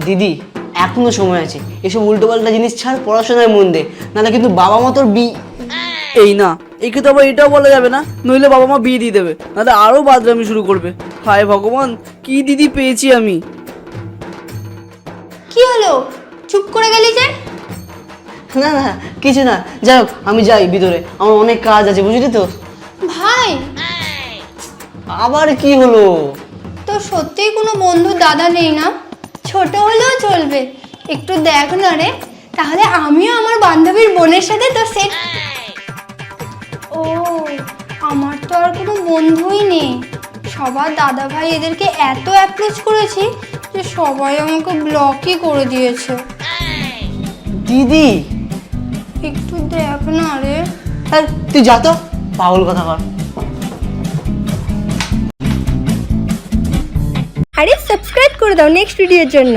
দিদি এখনো সময় আছে, এসব উল্টোপাল্টা জিনিস ছাড়, পড়াশোনায় মন দে, নাহলে কিন্তু বাবা মা তোর এই না, একে তো আবার এটাও বলা যাবে না, নইলে বাবা মা বিয়ে দিয়ে দেবে, নাহলে আরো বাদরামি শুরু করবে। হায় ভগবান, কি দিদি পেয়েছি আমি। কি হলো, চুপ করে গেলি যে? না না কিছু না, যাই হোক আমি যাই ভিতরে, আমার অনেক কাজ আছে বুঝলি তো। ভাই, আবার কি হলো? তো সত্যিই কোনো বন্ধু দাদা নেই না? ছোট হলেও চলবে, একটু দেখ না রে, তাহলে আমিও আমার বান্ধবীর বোনের সাথে তো সেট। ও, আমার তো আর কোনো বন্ধুই নেই, সবার দাদা ভাই এদেরকে এত অ্যাপ্রোচ করেছি যে সবাই আমাকে ব্লকই করে দিয়েছে। দিদি একটু দেখ না রে। হ্যাঁ তুই যা তো, পাগল কথা কর। আরে সাবস্ক্রাইব করে দাও নেক্সট ভিডিওর জন্য।